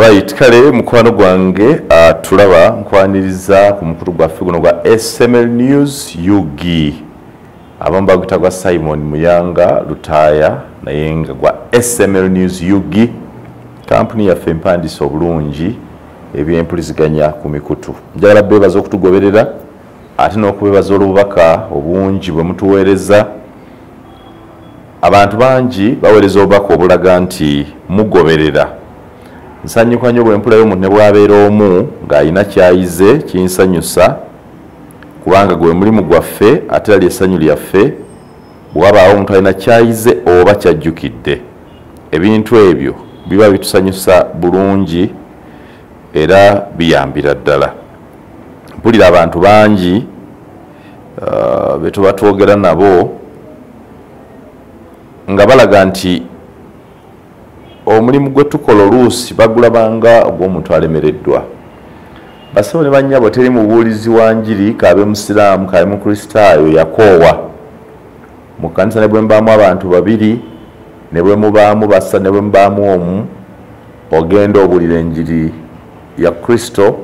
Alright, kale mukwano gwange tulaba nkwaniriza ku mukulu gwaffe guno gwa SML News Yugi. Abamu baguyita gwa Simon Muyanga Lutaaya naye nga gwa SML News Yugi. Kampuni yaffe empandisa obulungi ebyempuliziganya ku mikutu. Njagala beebaza okutugoberera ate n'okubeebaza olubaka obungi bwe mutuweereza. Abantu bangi baweereza obubaka obulaga nti mugoberera. Nsanyuka nnyo bwe mpulayo omuntu ne bw'abeera omu ng'alina ky'ayize kinsanyusa kubanga gwe mulimu gwaffe ate era ly'essanyu lyaffe bw'abaawo omuntu alina ky'ayize oba ky'ajjukidde. Ebintu ebyo biba bitusanyusa bulungi era biyambira ddala. Mpulira abantu bangi be tuba twogera nabo nga balaga nti omulimu gwe tukola oluusi bagulabanga ogw'omuntu alemereddwa. Basawo ne bannyabo teri mubuulizi wa njiri kaabe musiraamu kaabe mukristaayo yakoowa. Mu kkanisa ne bwe mubaamu abantu babiri ne bwe mubaamu basa ne bwe mubaamu omu ogenda obuulira enjiri ya Kristo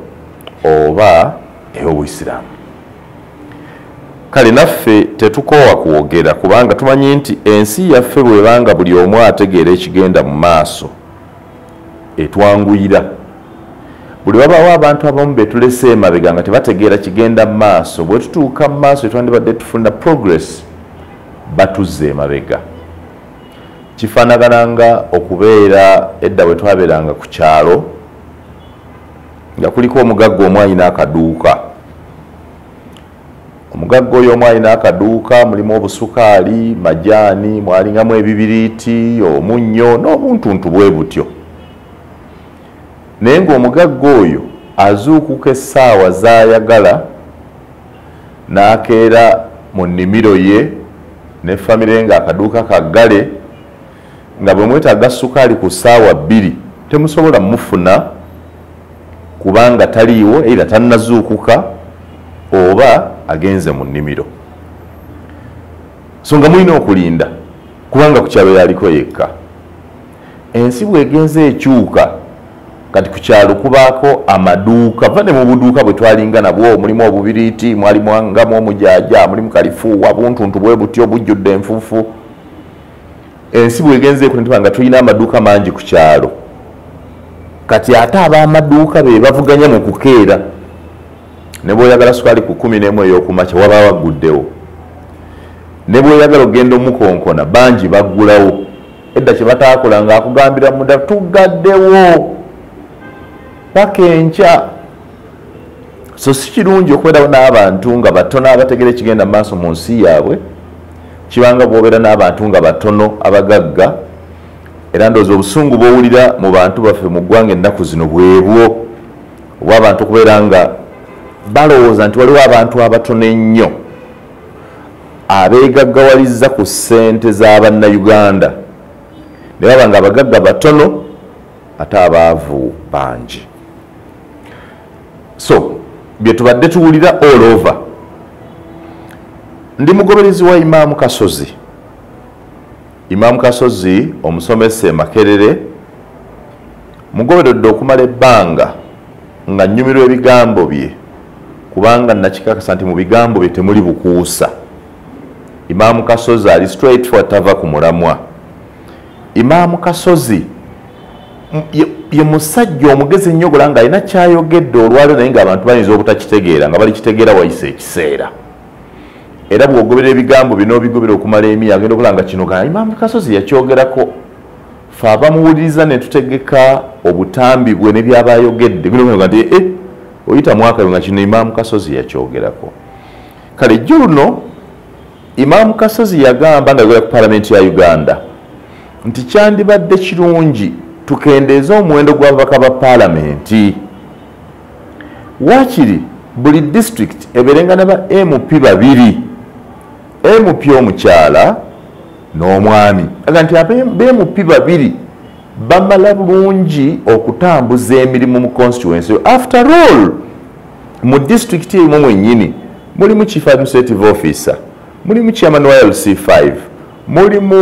oba ey'Obuyisiraamu. Kale naffe tetukoowa kwogera kubanga tumanyi nti ensi yaffe bwebanga buli omu ategeera ekigenda mu maaso etwanguyira. Buli wabaawo abantu abamu be tulese emabega nga tebategeera kigenda mu maaso, bwe tutuuka mu maaso etwandibadde tufuna progress batuzza emabega. Kifaanagananga okubeera edda bwe twabeeranga ku kyalo nga kuliko omugagga omu alina akaduuka. Omugagga oyo omu alina akaduuka, mulimu obusukaali, majaani, mwalingamu ebibiriiti, omunnyo n'obuntuntu bwe butyo. Naye ng'omugagga oyo azuukuka essaawa z'ayagala n'akeera mu nnimiro ye ne famire ng'akaduuka kaggale nga bwe mwetaaga sukaali ku ssaawa 2 temusobola mufuna kubanga taliiwo era tannazuukuka oba agenze mu nnimiro. So nga mulina okulinda kubanga ku kyalo yaliko yekka. Ensi bw'egenze ekyuka kati ku kyalo kubaako amaduuka. Vane mu buduuka bwe twalinga nabwo mulimu obubiriiti, mwalimu ngamu omujaaja, mulimu kalifuuwa, buntuntu bwe butyo bujjudde enfuufu. Ensi bw'egenze ekulintibwa nga tulina amaduuka mangi ku kyalo. Kati ate ab'amaduuka be bavuganya mu kukeera. Ne bw'oyagala sukaali ku 11 ey'okumakya waba wagguddewo. Ne bw'oyagala ogenda omukonkona bangi baggulawo. Edda kye bataakola ng'akugambira munda tugaddewo paka enkya. So si kirungi okubeerawo n'abantu nga batono abategera ekigenda mu maaso mu nsi yaabwe. Kibanga bw'obeera n'abantu nga batono abagagga era ndowooza obusungu bw'owulira mu bantu baffe mu ggwanga ennaku zino bwebwo oba abantu okubeera nga balowooza nti waliwo abantu abatono ennyo abeegaggawalizza ku ssente z'Abannayuganda ne baba nga abagagga batono ate abaavu bangi. So bye tubadde tuwulira all over. Ndi mugoberezi wa Imam Kasozi. Imam Kasozi omusomesa Makerere mugoberedde okumala ebbanga nga nnyumirwa ebigambo bye kubanga nakikakasa nti mu bigambo bye temuli bukuusa. Imam Kasozi ali straight for tava ku mulamwa. Imam Kasozi ye musajja omugezi ennyo nga alina kyayogedde olwaliro naye ng'abantu bayinza obutakitegeera nga bali kitegeera wayise ekiseera. Era bw'ogoberera ebigambo bino bigobera okumala emyaka agenda okulanga kino ga Imam Kasozi yakyogerako. Fe abamuwuliriza ne tutegeka obutambi bwe ne byaba ayogedde bino nti oyita mwaka nga kino Imam Kasozi yakyogerako. Kale jjo luno Imam Kasozi yagamba nga ayogera ku Paalamenti ya Uganda nti kyandibadde kirungi tukendeeza omuwendo gw'ababaka ba Paalamenti. Waakiri buli district ebeerenga ne ba MP 2, MP omukyala n'omwami. Aga nti MP 2 bamala bulungi okutambuza emirimu mu constituency. After all, mu district emu mwennyini mulimu chief administrative officer, mulimu chairman wa LC5, mulimu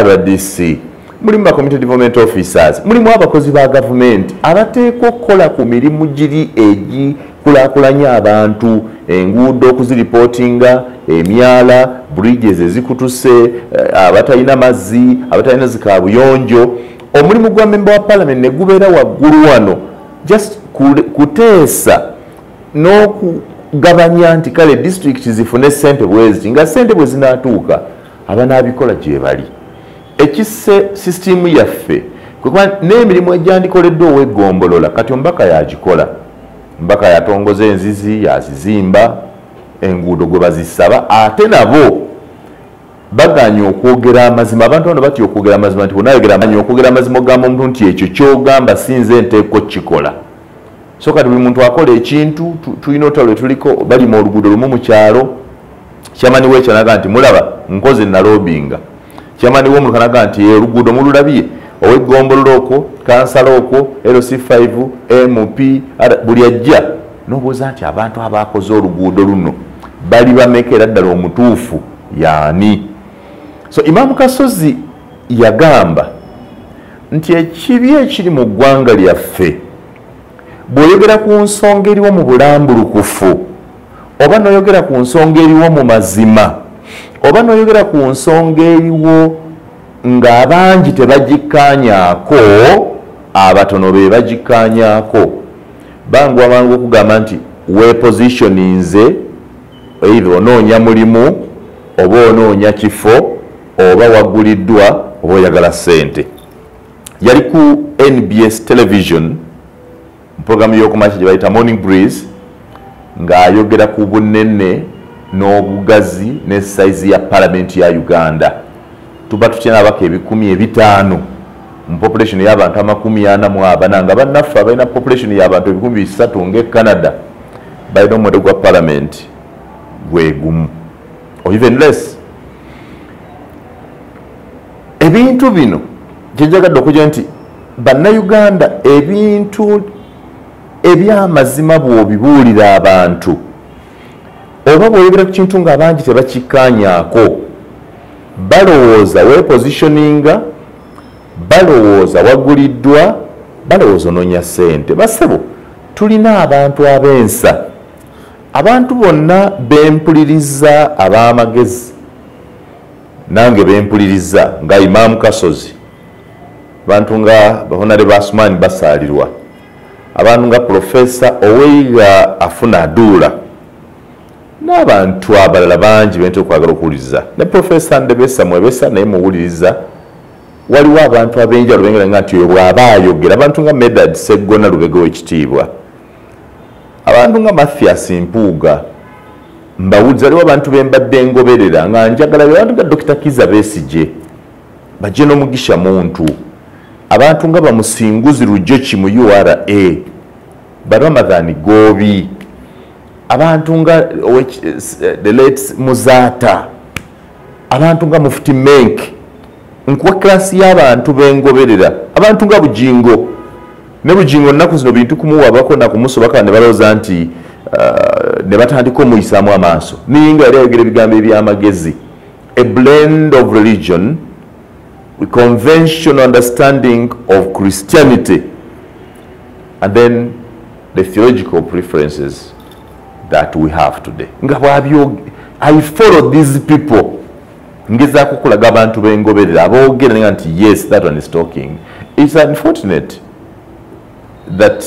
RDC, mulimu ba community development officers, mulimu abakozi ba government abateekwa okukola ku mirimu giri egikulaakulanya abantu, enguudo okuziripotinga, emyala, bridges ezikutuse, abatalina mazzi, abatalina zikaabuyonjo. Omulimu gwa member wa parliament ne gubeera waggulu wano just kuteesa n'okugabanya nti kale district zifune ssente bwezi nga ssente bwe zinaatuuka abanaabikola gye bali. Ekisse sisitimu yaffe kuba n'emirimu egyandikoleddwa ow'eggombolola kati omubaka yagikola. Mbaka yatongoza enzizi, yazizimba, enguudo gwe bazisaba, ate nabo baganya okwogera amazima. Abantu bano batya okwogera amazima nti bonayogera okwogera amazima ogamba omuntu nti ekyo ky'ogamba sinze nteeko kikola. So kati buli muntu akola ekintu, tulina otalo tuliko bali mu oluguudo lumu mu kyalo, kyamani w'ekyo naga nti mulaba nkoze nalobinga. Kyamani w'omuluka naga nti oluguudo mululabye, ow'eggombolola okwo, kansala okwo, LC5, MP, buli ajja n'obuuza nti abantu abakoze oluguudo luno bali bamekera ddala omutuufu yaani. So Imam Kasozi yagamba nti ekibi ekiri mu ggwanga lyaffe bw'oyogera ku nsonga eriwo mu bulambulukufu, oba n'oyogera ku nsonga eriwo mu mazima, oba n'oyogera ku nsonga eriwo ng'abangi tebagikkaanyaako, abatono be bagikkaanyaako, banguwa mangu okugamba nti weepositioninze either onoonya mulimu oba onoonya kifo oba wagguliddwa oba oyagala ssente. Yali ku NBS television programu y'okumakya gye bayita Morning Breeze ng'ayogera ku bunene n'obugazi ne size ya parliament ya Uganda. Tuba tutya n'abaka 500 mu population y'abantu 44 nga bannaffe abalina population y'abantu 300 ng'e Canada balina omuwendo gwa parliament gwe gumu or even less. Ebintu bino kyenjagadde okujja nti bannayuganda ebintu ebyamazima bw'obibuulira abantu oba bw'oyogera ku kintu ng'abangi tebakikkaanyaako, balowooza weepositioninga, balowooza wagguliddwa, balowooza onoonya ssente. Bassebo, tulina abantu ab'ensa, abantu bonna bempuliriza ab'amagezi, nange bempuliriza nga Imam Kasozi, abantu nga Honorable Asmani basaalirwa, abantu nga Professor Oweiga afuna aduula, n'abantu abalala bangi bente okwagala okuwuliriza, ne Professor Ndebesa Mwebesa naye muwuliriza. Waliwo abantu ab'enjawulo bengera nga nti oyo bw'aba ayogera, abantu nga Medad Sseggona Lubega w'ekitiibwa, abantu nga Mathias Mpuuga mbawuliza. Waliwo abantu be mbadde ngoberera nga njagala abantu nga Dr. Kiza Besigye, bajje n'Omugisha Muntu, abantu nga Bamusinguzi Lujoki mu URA, Baramadhan Gobi, abantu nga the late Muzata, abantu nga Mufti Menk, nkuwa klasi y'abantu bengoberera, abantu nga Bujingo, ne Bujingo nnaku zino bintu kumuwabako na kumusobaka ne balowooza nti ne batandika omuyisaamu amaaso, ninga yali ayogera ebigambo eby'amagezi. A blend of religion with conventional understanding of Christianity and then the theological preferences that we have today. I follow these people. Ngezaako kulaga abantu bengoberera aboogera nti yes, that one is talking. It's unfortunate that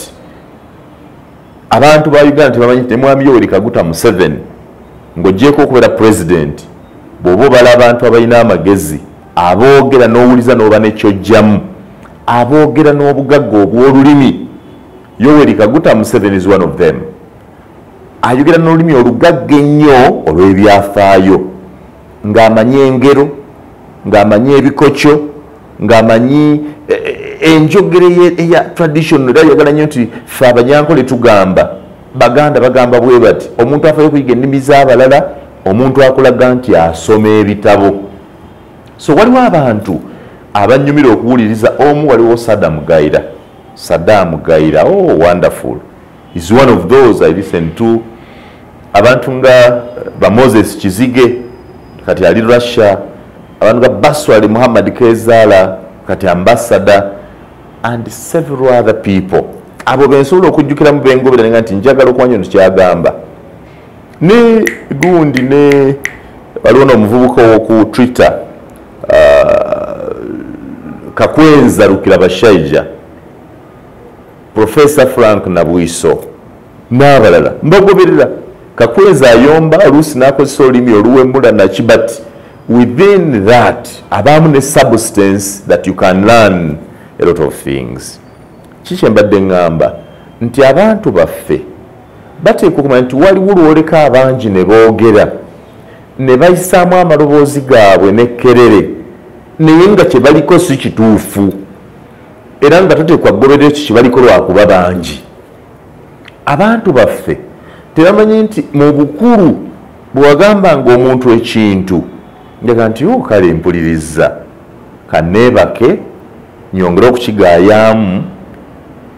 abantu ba Uganda tebamanyi nti Mwami Yoweri Kaguta Museveni ng'oggyeko okubeera president bw'oba obala abantu abalina amagezi aboogera n'owuliza n'oba nekyojjamu, aboogera n'obugagga obw'olulimi. Yoweri Kaguta Museveni is one of them. Ayogera n'olulimi olugagga ennyo olw'ebyafaayo, ng'amanyi engero, ng'amanyi ebikokyo, ng'amanyi enjogere eya traditional. Era ayagala nnyo nti ffe Abanyankole tugamba, Baganda bagamba bwe bati, omuntu afaayo okuyiga ennimi z'abalala, omuntu akulaga nti asoma ebitabo. So waliwo abantu abanyumira okuwuliriza. Omu waliwo Saddam Gaira, oh wonderful, is one of those I listen to. Abantu nga ba Moses Kizige kati ali Russia, abantu nga Baswali Muhammad Kezala kati ambassador and several other people abo bensobola okujjukira mu bengobera nti njagala okumanya nti kyagamba ne gundi ne waliwo n'omuvubuka owoku Twitter kakwenza Lukira Bashaija Professor Frank Nabwiso n'abalala mbagoberera kakwenza ayomba oluusi n'akozesa olulimi oluwemula nakibati within that abamu ne substance that you can learn a lot of things. Kiki mbadde ngamba nti abantu baffe bateekwa okumanya nti waliwo olwoleka abangi ne boogera ne bayisaamu amaloboozi gaabwe n'ekkerere naye nga kye baliko si kituufu era nga toteekwa kugoberera ekyo kye baliko lwakuba bangi. Abantu baffe tebamanyi nti mu bukulu bwe wagambanga omuntu ekintu njaga nti kale mpuliriza kanneebake nyongere okukigayaamu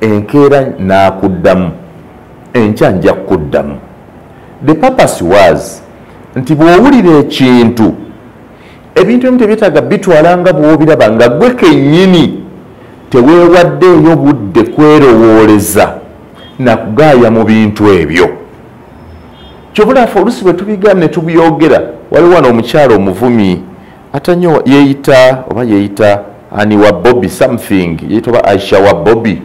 enkeera n'akuddamu enkya nja kukuddamu. The purpose was nti bw'owulira ekintu ebintu ebimu tebyetaaga bitwalanga bw'obiraba nga gwe kennyini teweewaddeeyo budde kwerowooleza nakugaaya mu bintu ebyo. Kyobulaafu oluusi bwe tubigamu ne tubyogera waliwo wano omukyalo omuvumi atanyo yeeyita ani wa Bobby something yeeyita oba Aisha wa Bobby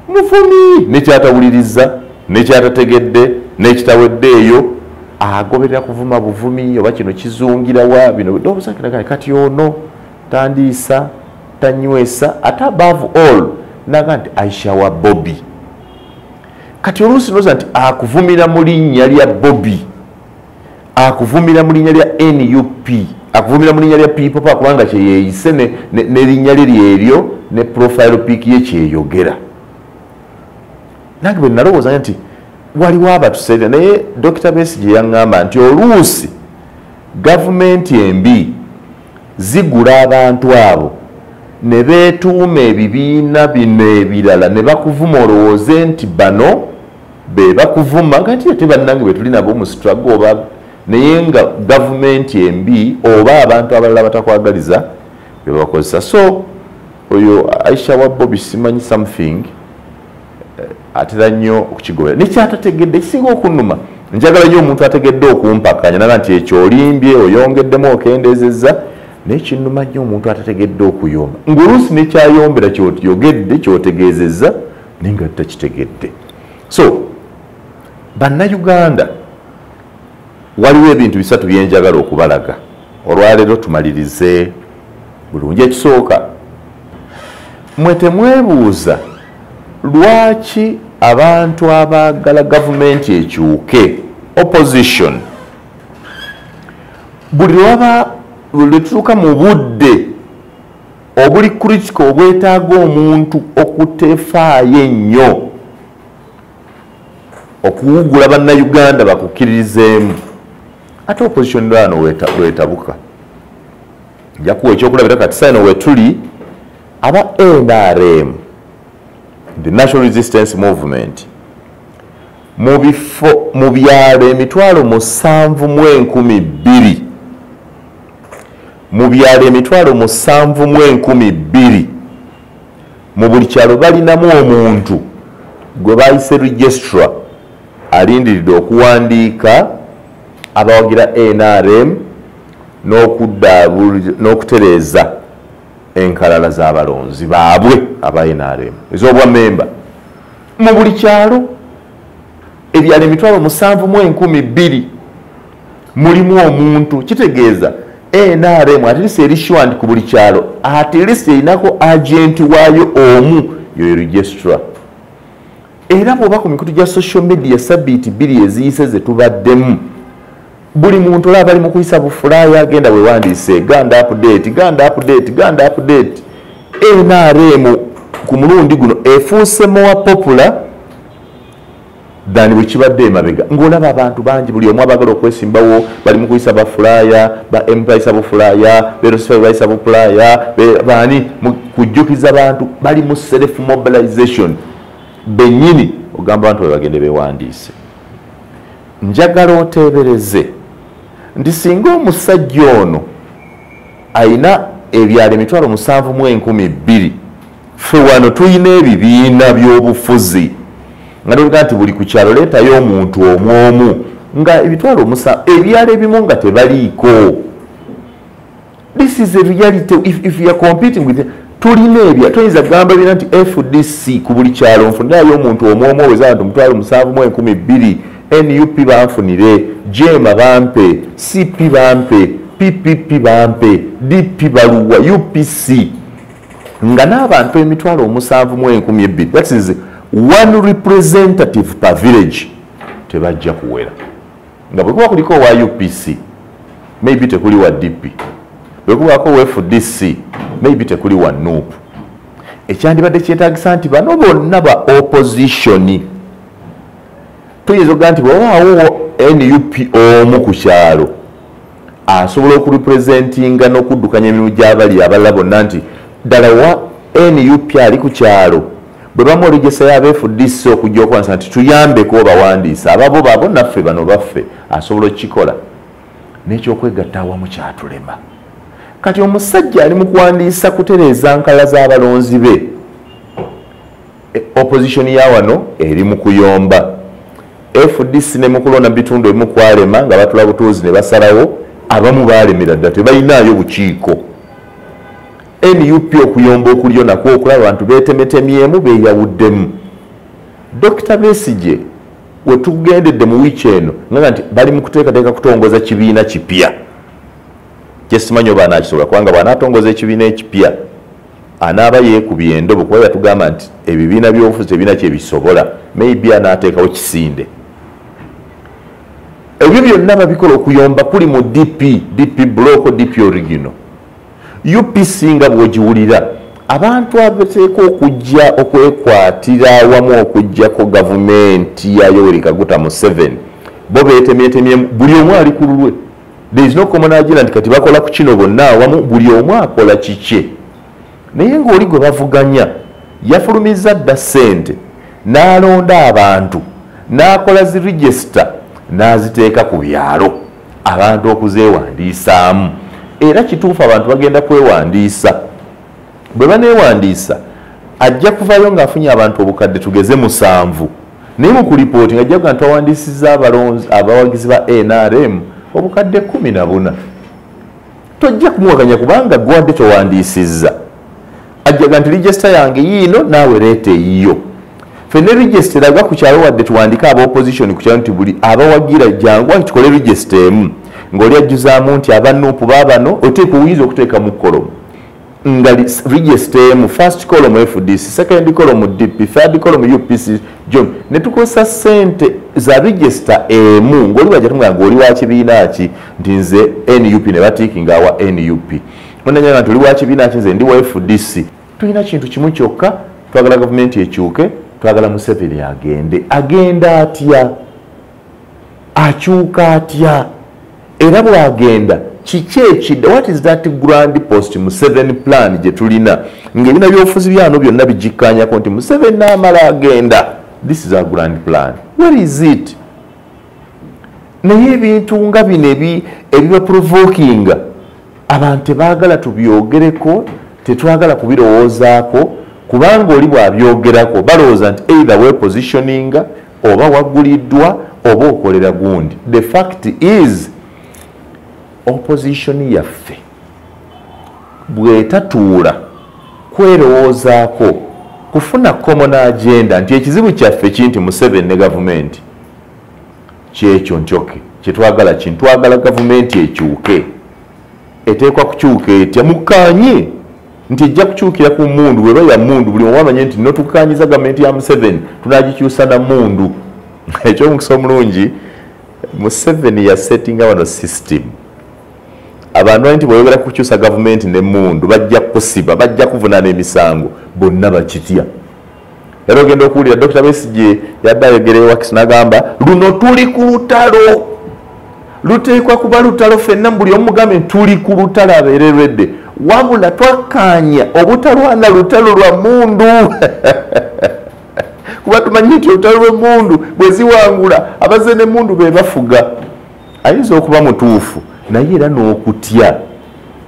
muvumi nekyatawuliriza nekyatategedde nekitaweddeeyo agoberera kuvuma buvumi oba kino kizungirawa bino obusakiraga kati ono tandiisa tanywesa ate above all naga nti Aisha wa Bobby kati oluusi noza nti akuvumira mu linnya lya Bobby akuvumira mu linnya lya NUP akuvumira mu linnya lya people kubanga kyeyeeyise n'erinnya lye eryo ne profile pic ye kyeyogera. Nange bwe nalowooza nti waliwo abatuseera naye Dr. Besigye yaŋŋamba nti oluusi gavumenti embi zigula abantu abo ne beetuuma ebibiina bino ebirala ne bakuvuma olowooze nti bano be bakuvuma nga nti ate bannange bwe tuli nabo mu struggle oba naye nga gavumenti embi oba abantu abalala batakwagaliza bye bakozesa. So oyo Aisha wa Bobby simanyi something atera nnyo okukigobera nekyatategedde kisinga okunnuma njagala nnyo omuntu ategedde okumpakanya naga nti ekyo olimbye oyongeddemu okendeezezza naye kinnuma nnyo omuntu atategedde okuyomba ng'oluusi nekyayombera kyoyogedde kyotegeezezza naye nga takitegedde. So bannayuganda waliwo ebintu bisatu byenjagala okubalaga olwaleero tumalirize bulungi. Ekisooka mwe temwebuuza lwaki abantu abaagala gavumenti ekyuke opposition buli lwe tutuuka mu budde obuli critical obwetaaga omuntu okutefaayo ennyo okuwugula bannayuganda bakukkiririzeemu ate opposition lwano lwetabuka. nja kuwa ekyokulabira kati saino we tuli aba NRM the National Resistance Movement mu byalo emitwalo 7,200 mu byalo emitwalo 7,200 mu buli kyalo balinamu omuntu gwe bayise registrar alindiridde okuwandiika abawagira NRM n'okutereeza enkalala z'abalonzi baabwe aba NRM ez'obwa memba mu buli kyalo ebyalo emitwalo 7,200 mulimu omuntu. Kitegeeza NRM at least erishuant ku buli kyalo at least erinako agent waayo omu yo registrar. Era bw'oba ku mikutu gya social media sabbiiti 2 eziyise ze tubaddemu buli muntu olaba bali mu kuyisa bufulaya agenda wewandiise Ganda update NRM ku mulundi guno efuuse mowa popular than bwe kibadde emabega ng'olaba abantu bangi buli omu abagala okwesimbawo bali mu kuyisa bafulaya ba empayisa bufulaya berosifai bayisa bufulaya baani kujjukiza abantu bali mu self mobilization bennyini ogamba abantu bagende bewandiise. Njagala oteebereze nti singa omusajja ono ayina ebyalo 7,200 ffe wano tulina ebibiina by'obufuzi nga tuga nti buli ku kyalo leetayo omuntu omwomu nga ebyalo ebimu nga tebaliiko. This is a reality. If you are competing with tulina ebya tuyinza kugamba bina nti FDC ku buli kyalo nfunirayo omuntu omwomu oweza nti 7,200 NUP banfunire, JEMA bampe, CP bampe, PPP bampe, DP baluwa, UPC nga n'abantu 7,200. That is one representative per village tebajja kuwera. Nga bwe kuba kuliko wa UPC maybe tekuli wa DP, bwe kubako wa FDC maybe tekuli wa NUP. Ekyandibadde kyetaagisa nti bano bonna ba opposition tuyinza okuga nti bwewaawo NUP omu ku kyalo asobola okurepresentinga n'okuddukanya emirimu gy'abali abalala bonna nti ddala wa NUP ali ku kyalo bwe bamuolegesa y'aba FDC okujja okwansa nti tuyambeko bawandiisa ababo baabo naffe bano baffe asobola okukikola n'ekyokwegatta awamu kyatulema. Kati omusajja ali mu kuwandiisa kutereeza nkala z'abalonzi be, opposition ya wano eri mu kuyomba, FDC ne mu kulonda bitundu ebimu kwalema nga batula butuuzi ne basalawo, abamu baalemera ddala tebalinayo bukiiko. NUP okuyomba okulyo nakwo okulaba abantu beetemetemyemu beeyawuddemu. Dr. Besigye we tugendedde mu wiiki eno nga nti bali mu kuteekateeka kutongoza kibiina kipya. Kyesimanyi oba anaakisobola kubanga bw'anaatongoza ekibiina ekipya anaaba yeekubye endobo kuba yatugamba nti ebibiina by'obufuzi tebiina kye bisobola, maybe anaateekawo kisinde. Ebyo byonna babikola okuyomba kuli mu DP block, DP original. UPC nga bw'ogiwulira abantu abateeka okujja okwekwatira awamu okujjako gavumenti ya Yoweri Kaguta Museveni bo beetemyetemye buli omu ali ku lulwe. There is no common agenda nti kati bakola ku kino bonna awamu buli omu akola kikye. Naye ng'oli gwe bavuganya yafulumizza dda ssente n'alonda abantu n'akola zi register n'aziteeka ku byalo abantu okuzeewandiisaamu. Era kituufu abantu bagenda kwewandiisa. Bwe baneewandiisa ajja kuvayo ng'afunye abantu obukadde tugeze 7. Naye mu kulipooti ng'ajja kuga nti awandiisizza abawagizi ba NRM obukadde 14. Tojja kumuwakanya kubanga gwadde towandiisizza. Ajjaga nti register yange yiino naawe leeta eyiyo. Ffe ne register aga ku kyalo wadde tuwandika aba opposition ku kyalo nti buli abawagira jangu tukole register emu. Ng'oli ajjuzaamu nti abanuupu baabano oteeka oyinza okuteeka mu kolomu nga register emu, first column FDC, second column DP, third column UPC John. Ne tukozesa ssente za register emu ng'oli wajja ng'oli wa kibiina ki nti nze NUP ne batiikinga awa NUP. Onanya nti oli wa kibiina ki nze ndi wa FDC. Tulina kintu kimu kyokka, twagala gavumenti ekyuke, twagala Museveni agende. Agenda atya? Akyuka atya? Era bw'agenda kiki ekidda? What is that grand post Museveni plan gye tulina ng'ebina by'obufuzi byano byonna bigikkanyako nti Museveni n'amala agenda? This is our grand plan. Where is it? Naye ebintu nga bino ebiba provoking abantu tebaagala tubyogereko, tetwagala kubirowoozaako kubanga oli bw'abyogerako balowooza nti either we positioning oba wagguliddwa oba okolera gundi. The fact is opposition yaffe bwetatuula kwerowoozaako kufuna common agenda nti ekizibu kyaffe kinti Museveni ne gavumenti kyekyo ntyoke kyetwagala kintu twagala gavumenti ekyuke. Eteekwa kukyuka etya? Mukkaanye nti ejja kukyukira ku mundu bweba ya mundu buli omu amanye nti notukanyiza gavumenti ya Museveni tunagikyusa na mundu. Ekyomukisa omulungi Museveni yasettinga wano system. Abantu nti bweyogera kukyusa gavumenti ne mundu bajja kusiba, bajja kuvunaana emisango, bonna bakitya. Era ogenda okuwulira Dr. Besigye yadde ayogera ewakisi n'agamba luno tuli ku lutalo, luteekwa kuba lutalo, ffenna buli omu mugambe tuli ku lutalo abeererwedde, wabula twakkaanya obutalwana lutalo lwa mundu. Kuba tumanyi nti olutalo lw'emmundu bwe ziwangula abazze n'emmundu be bafuga. Ayinza okuba mutuufu naye era n'okutya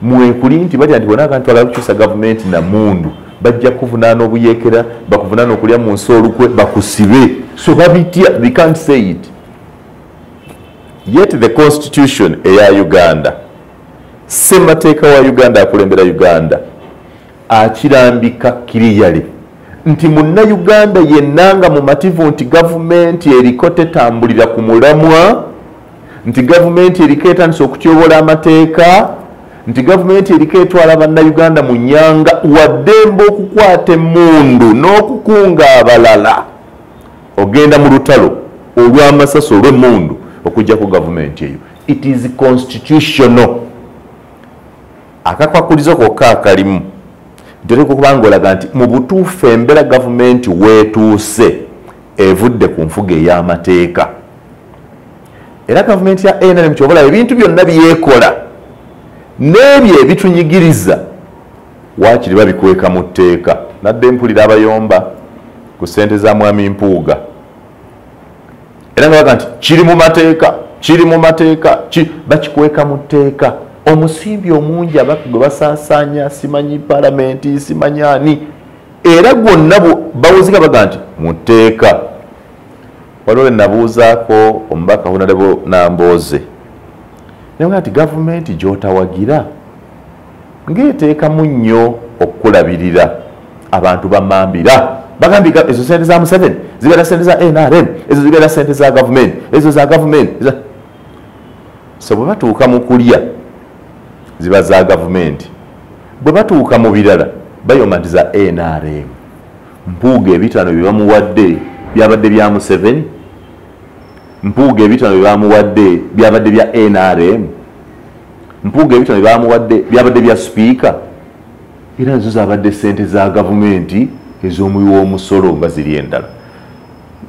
mwekuli nti batya nti bona abantu alakukyusa gavumenti na mundu bajja kuvunaana obuyekera bakuvunaana okulya mu nsi olukwe bakusibe so babitya they can't say it yet the constitution eya Uganda ssemateeka wa Uganda akulembera Uganda akirambika kiriyale nti munnayuganda yennanga mumativu nti gavumenti eriko tetambulira ku mulamwa nti gavumenti eriko etandisa okutyobola amateeka nti gavumenti eriko etwala bannayuganda mu nnyanga waddembe okukwata emmundu n'okukunga abalala ogenda mu lutalo olw'amasasi olw'emmundu okujja ku gavumenti eyo it is constitutional akakwakulizo kokka akalimu ntereko okubanga olaga nti mu butuufu embeera gavumenti weetuuse evudde ku nfuga ey'amateeka era gavumenti ya NRM kyobola ebintu byonna byekola n'ebyo ebitunyigiriza waakiri babikweka mu tteeka nadde mpulira abayomba ku ssente za mwami Mpuuga era nga baga nti kiri mu mateeka bakikweka mu tteeka omusimbi omungi abaka gwe basaasaanya simanyi palamenti simanyi ani era gwonna bawuzika baga nti mu tteeka waliwo nabuuzaako omubaka Honorable Nambooze naye nti gavumenti gy'otawagira ng'eteekamu nnyo okukulabirira abantu bamambira bagambye ezo sente za Museveni zibeera sente za NRM ezo zibeera sente za gavumenti ezo za gavumenti so bwe batuuka mu kulya ziba za gavumenti bwe batuuka mu birala bayoma nti za NRM Mpuuga ebitano bye bamuwadde byabadde bya Museveni Mpuuga ebitano bye bamuwadde byabadde bya NRM Mpuuga ebitano bye bamuwadde byabadde bya Speaker era ezo zabadde sente za gavumenti ez'omuwi w'omusolo nga ziri endala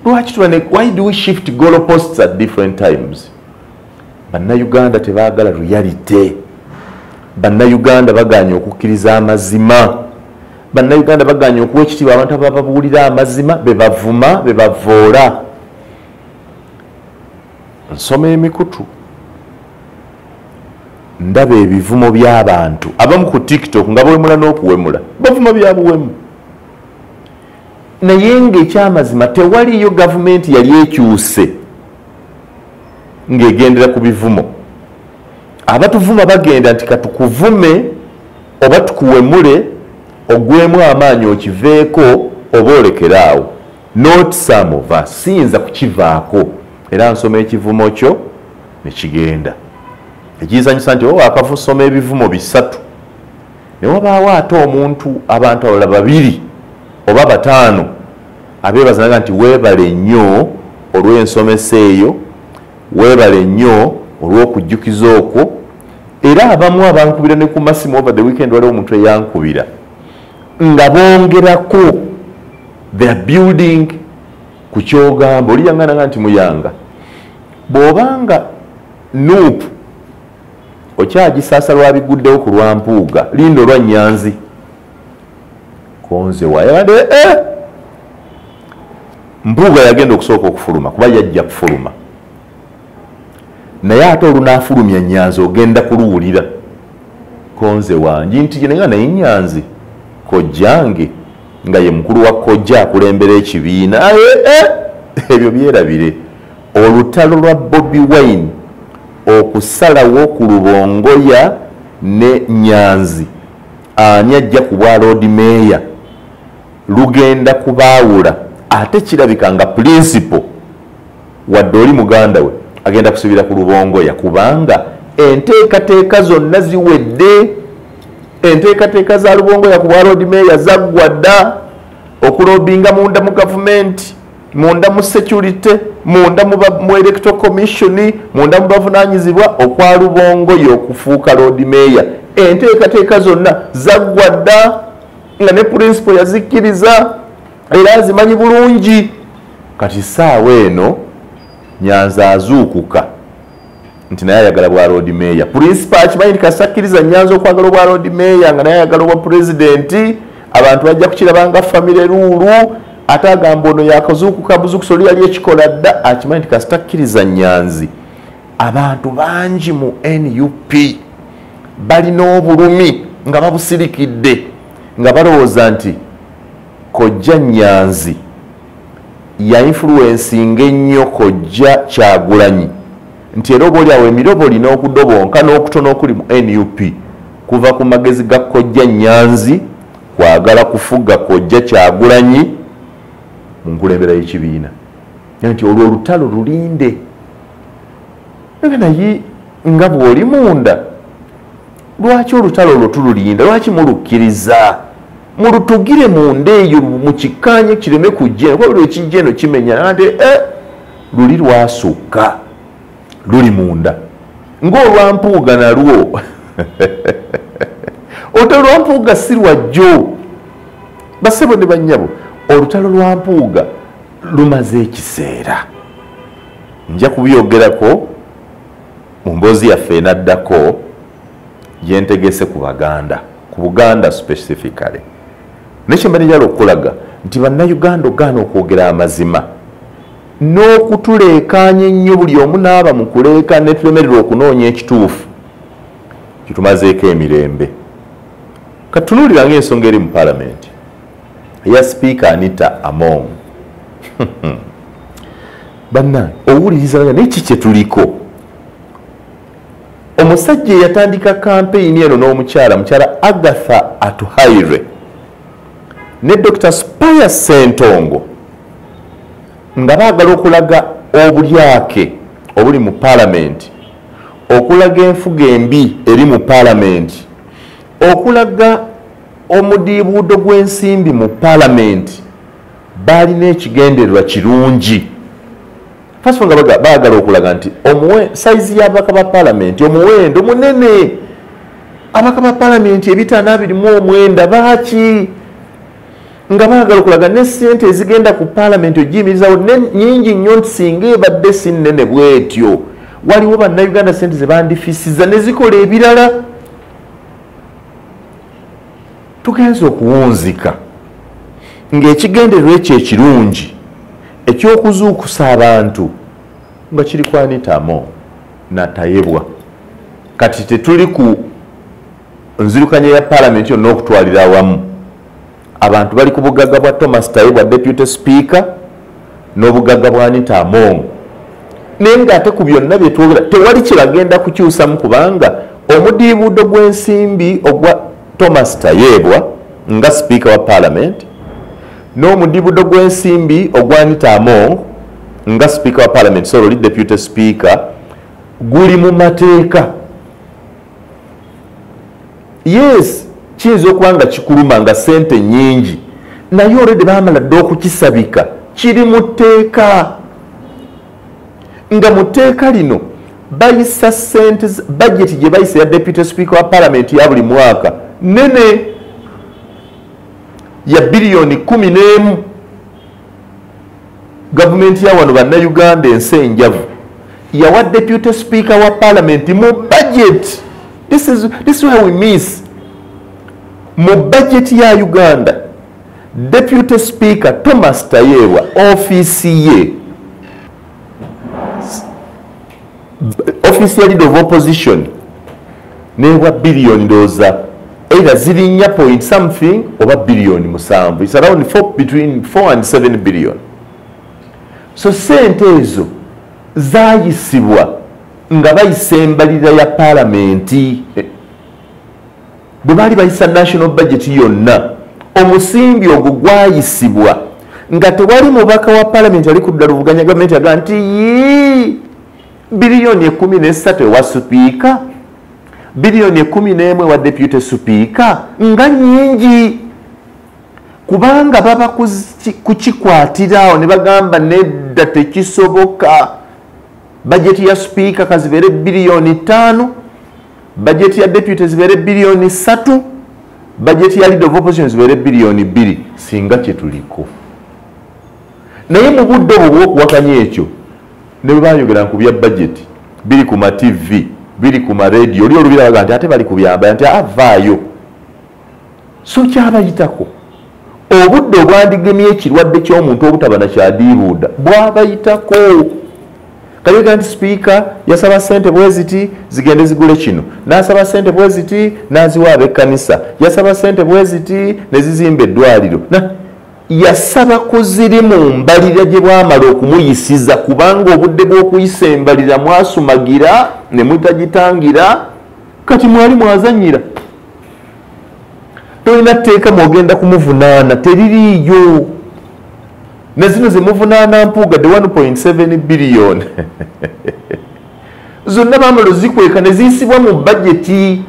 why do we shift goalposts at different times bannayuganda tebaagala reality bannayuganda baganye okukkiriza amazima bannayuganda baganye okuwa ekitiibwa abantu abababuulira amazima bebavuma bebavoola nsoma emikutu ndaba ebivumo by'abantu abamu ku TikTok nga bawemula n'okuwemula bavuma bya buwemu naye ng'ekyamazima tewaliyo gavumenti yali ekyuse ng'egendera ku bivumo abatuvuma bagenda nti katukuvume oba tukuwemule ogwemu amaanyi okiveeko oba olekeraawo not some of us siyinza kukivaako era nsoma ekivumo kyo nekigenda ekiyisanyusa nti oba wakavusoma ebivumo 3 ne wabaawo ate omuntu abantu abalala 2 oba 5 abeebazanaga nti weebale nnyo olw'ensomesa eyo weebale nnyo olw'okujjukiza okwo era abamu abankubira ne ku masimu over the weekend waliwo omuntu eyankubira nga bongerako they are building ku kyogamba oli yangananga nti Muyanga bw'obanga nuupu okyagisaasa lwabiguddewo ku lwa Mpuuga linda olwa Nyanzi konze wayabadde Mpuuga yagenda okusooka okufuluma kuba yajja kufuluma naye ate olunaafulumya Nyanzi ogenda kuluwulira konze wangi nti nenga naye Nyanzi kojjange nga ye mukulu wa kojja akulembera ekibiina ebyo byerabire olutalo lwa Bobi Wine okusalawo ku Lubongoya ne Nyanzi ani ajja ku bwa Lord Mayor lugenda kubaawula ate kirabika nga principal wadde oli muganda we agenda kusubira ku Lubongoya kubanga enteekateeka zonna ziwedde enteekateeka za Lubongoya ku bwa Lord Mayor zaggwa dda okulobinga munda mu gavumenti munda mu security munda mu electoral commission munda mu bavunaanyizibwa okwa Lubongoya okufuuka Lord Mayor enteekateeka zonna zaggwa dda nga ne principal yazikkiriza era azimanyi bulungi kati saawa eno Nyanzi azuukuka nti naye ayagala bwa Lord Mayor principal akimanyi nti kasakkiriza Nyanzi okwagala obwa Lord Mayor nga naye ayagala obwa president abantu bajja kukirabanga famire ruulu ate agamba ono yakazuukuka buzuukusa oli yali ekikola dda akimanyi nti kasitakkiriza Nyanzi abantu bangi mu NUP balina obulumi nga babusirikidde nga balowooza nti kojja Nyanzi ya influencinga ennyo kojja Kyagulanyi nti era oba oliawo emirobo olina okudobonka n'okutono okuli mu NUP kuva ku magezi ga kojja Nyanzi kwagala kufuga kojja Kyagulanyi mu nkulembera y'ekibiina nti olwo olutalo lulinde naye nga bw'oli munda lwaki olutalo olwo tululinda lwaki mulukkiriza mulutugire munda eyo mu kikkaanye kireme kujja kuba buli ekijja eno kimenya nti luli lwasukka luli munda ng'olwampuuga nalwo olutalo lwampuuga si lwajjo basebo ne bannyabo olutalo lwampuuga lumaze ekiseera nja kubyogerako mu mboozi yaffe enaddako yentegese ku Baganda ku Buganda specifically nekyemba njala okulaga nti bannayuganda ogaana okwogera amazima n'okutuleekaanya ennyo buli omu n'aba mu kuleeka ne tulemererwa okunoonya ekituufu kitumazeeko emirembe katunuuliranga ensonga eri mu palamenti eya Speaker Anita Among bannange owulirizanga naye kiki tuliko omusajja eyatandika kampeyini eno n'omukyala Agatha Atuhaire ne Dr. Spire Sentongo nga baagala okulaga obulyake obuli mu palamenti okulaga enfuga embi eri mu palamenti okulaga omudiibuudo gw'ensimbi mu palamenti balina ekigendererwa kirungi first nga baagala okulaga nti saizi y'ababaka ba palamenti omuwendo munene ababaka ba palamenti 529 baaki nga baagala okulaga ne ssente ezigenda ku palamenti ogiyimirizawo nyingi nnyo nti singa ebadde si nnene bwetyo waliwo bannayuganda ssente ze bandifisiza ne zikola ebirala tugenza okuwunzika ng'ekigendererwa ekyo ekirungi ekyokuzuukusa abantu nga kiri ku Anita Among natayebwa kati tetuli ku nzirukanya ya palamenti yonna okutwalira awamu abantu bali ku bugagga bwa Thomas Tayebwa Deputy Speaker n'obugagga bwa Anita Among naye ng'ate ku byonna bye twogera tewali kiragenda kukyusamu kubanga omudiibuudo gw'ensimbi ogwa Thomas Tayebwa nga Speaker wa Parliament n'omudiibuudo gw'ensimbi ogwa Anita Among nga Speaker wa Parliament so oli Deputy Speaker guli mu mateeka yes kiyinza okuba nga kikuluma nga ssente nnyingi naye olwedde baamala dde okukisabika kiri mu tteeka nga mu tteeka lino bayisa ssente budget gye bayisa ya Deputy Speaker wa Parliament ya buli mwaka nene ya biliyoni 11 gavumenti ya wano bannayuganda ensi enjavu yawa Deputy Speaker wa Parliament mu budget this is where we miss mu budget ya Uganda Deputy Speaker Thomas Tayebwa office ye office ya leader of opposition newa billion ndoza either zirinya point something oba billion musanvu it's around between 4 and 7 billion so sente ezo zayisibwa nga bayisa embalirira ya palamenti bwe baali bayisa national budget yonna omusimbi ogwo gwayisibwa nga tewali mubaka wa palamenti ali kudda luvuganya gavumenti aga nti biliyoni 13 ewa Speaker biliyoni 11 wa Deputy Speaker nga nyingi kubanga baba kukikwatirawo ne bagamba nedda tekisoboka budget ya Speaker kazibere biliyoni 5 budget ya Deputy zibere biliyoni 3 budget ya leader of opposition zibere biliyoni 2 singa kyetuliko naye mu budde obwo okuwakanya ekyo ne bayogera ku bya budget biri ku ma TV biri ku ma radio oli olubira baga nti ate bali kubyamba nti avaayo so kyabayitako obudde obwandigemye ekirwadde ky'omuntu obutaba na kyadiibuuda bwabayitako Kaliga nti speaker yasaba ssente bweziti zigende zigule kino, n'asaba ssente bweziti n'aziwa ab'ekkanisa, yasaba ssente bweziti ne zizimba eddwaliro, yasaba kuziri mu mbalira gye bwamala okumuyisiza, kubanga obudde bw'okuyisa embalira mwasumagira ne mutagitangira, kati mwali mwazanyira. Tolina tteeka mwogenda kumuvunaana, teririiyo. Ne zino ze muvunaana mpuugadde 1.7 billion zonna baamala ozikweka ne ziyisibwa mu bajeti.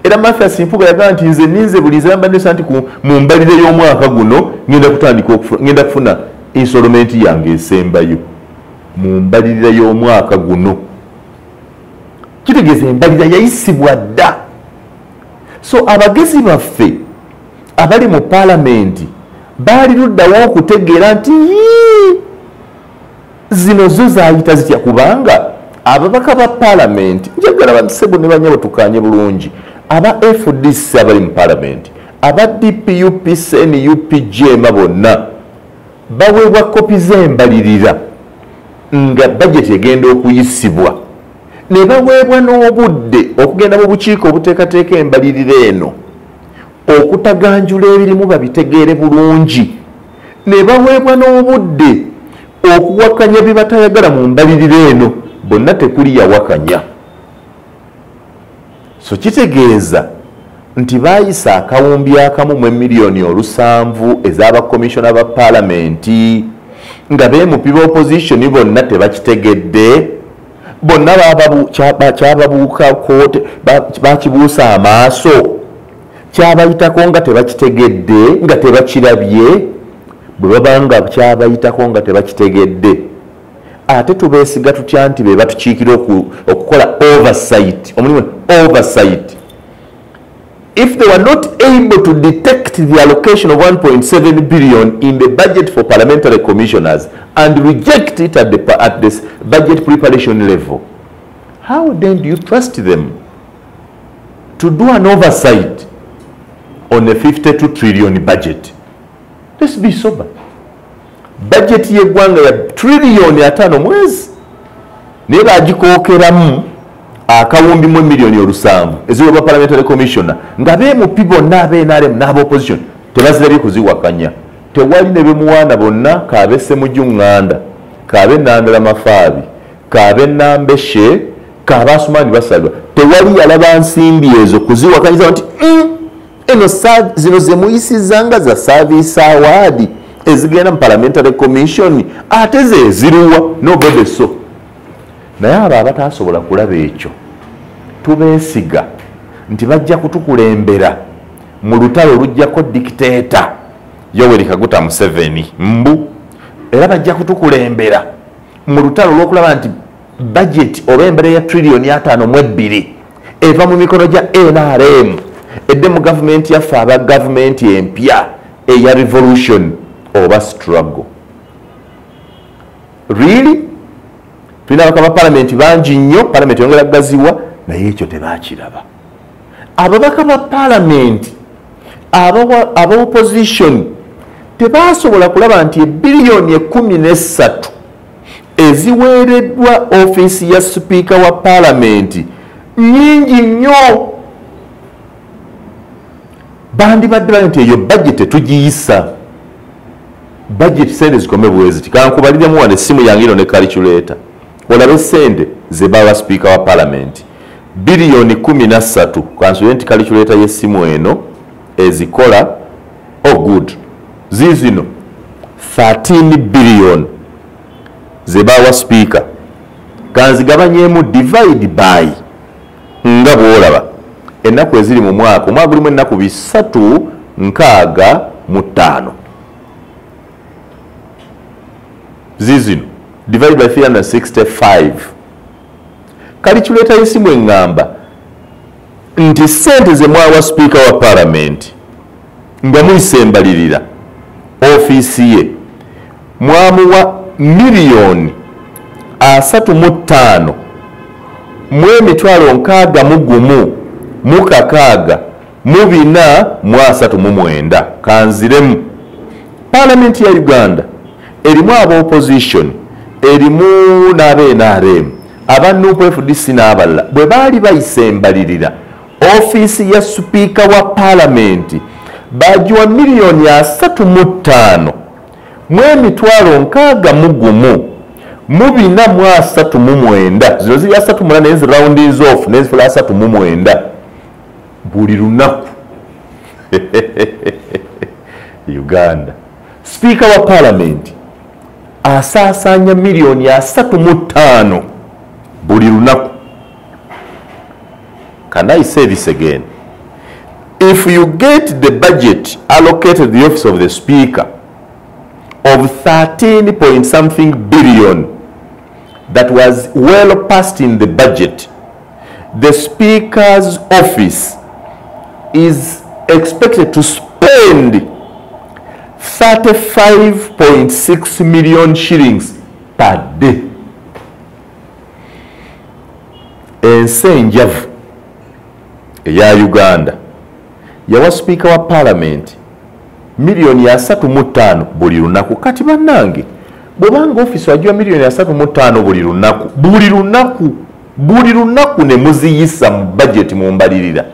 Era Mathias Mpuuga yagamba nti nze ninze buli nze mbadde nti mu mbalire y'omwaka guno ngenda kufuna installment yange esembayo mu mbalire y'omwaka guno. Kitegeeza embalira yayisibwa dda. So abagezi baffe abali mu paalamenti baali luddawo okutegeera nti zino zo zaayita zitya, kubanga ababaka ba paalamenti njagala basebo ne banyabo tukanye bulungi, aba FDC abali mu paalamenti, aba DPUP, NUP, GM bonna baweebwa kopi z'embalirira nga bajeti egenda okuyisibwa, ne baweebwa n'obudde okugenda mu bukiiko obuteekateeka embalirira eno okutaganjula ebirimu babitegeere bulungi, ne baweebwa n'obudde okuwakanya bye batayagala mu mbalirira eno, bonna tekuli yawakanya. So kitegeeza nti baayisa akawumbi akamu mu miliyoni 7 ez'abakomishona ba paalamenti nga beemupi ba opposition bonna tebakitegedde, bonna kyababuuka koote bakibuusa amaaso, kyabayitako nga tebakitegedde, nga tebakirabye. Bwe babanga kyabayitako nga tebakitegedde, ate tubeesiga tutya nti be batukiikira okukola oversight, omulimu oversight. If they were not able to detect the allocation of 1.7 billion in the budget for parliamentary commissioners and reject it at the budget preparation level, how then do you trust them to do an oversight on a 52 trillion budget? Let's be sober. Budget y'eggwanga ya trillion 5 mwezi naye bagikookeramu akawumbi mu miliyoni 7 eziweebwa parliamentary commissioner nga beemupi bonna ab'NRM n'ab'opposition tebazirabye kuziwakanya. Tewali ne bemuwaana bonna, kaabe Ssemujju-Ŋŋanda, kaabe Nandala Mafaabi, kaabe Nambeshe, kaabe Asumaani Basalwa, tewali yalaba nsimbi ezo kuziwakanyiza nti eno zino ze muyisizanga za service award ezigenda mu parliamentary commission ate ze ziruwa nobody so. Naye abo abatasobola kulaba ekyo tubeesiga nti bajja kutukulembera mu lutalo lujjako dictator Yoweri Kaguta Museveni mbu, era bajja kutukulembera mu lutalo lw'okulaba nti budget oba embere ya trillion 5.2 eva mu mikono gya NRM edde mu gavumenti yaffe aba gavumenti empya eya revolution oba struggle. Really? Tulina ababaka ba paalamenti bangi nnyo, paalamenti yongera kugaziwa, naye ekyo tebaakiraba. Ababaka ba paalamenti aba opposition tebasobola kulaba nti ebiliyoni 13 eziweereddwa ofiisi ya sipiika wa paalamenti nyingi nnyo. Bandibadde bali nti eyo budget tugiyisa. Budget sente zikome bweziti. Kankubaliremu wano essimu yange ino ne calculator. Olabe sente ze bawa speaker wa parliament. Biliyoni 13 kansulenti calculator y'essimu eno ezikola good. Zizino 13 billion ze bawa speaker. Kanzigabanyemu divide by nga bwolaba. Ennaku eziri mu mwaka, omwaka gulimu ennaku 365. Zizino divide by 365. Calculator y'essimu engamba nti sente ze mwawa speaker wa parliament nga muyisembalirira ofiisi ye mwamuwa miliyoni 35 mu emitwalo 61 mu kakaaga mu 439. Kanziremu. Parliament ya Uganda erimu aba opposition erimu n'abe-NRM aba Nuupu FDC n'abalala bwe baali bayisa embalirira ofiisi ya sipiika wa paalamenti bagiwa miliyoni 35 mu emitwalo 61 mu 439 zino ziri 38 naye ziroundings off nezifula 39 buli lunaku. Uganda sipiika wa paalamenti asaasaanya miliyoni 35 buli lunaku. Can I say this again? If you get the budget allocated to the office of the speaker of 13 point something billion that was well passed in the budget, the speaker's office is expected to spend 35.6 million shillings per day. Ensi enjavu eya Uganda yawa sipiika wa paalamenti miliyoni 35 buli lunaku. Kati bannange bw'obanga ofiisi wagiwa miliyoni 35 buli lunaku ne muziyisa mu budget mu mbalirira,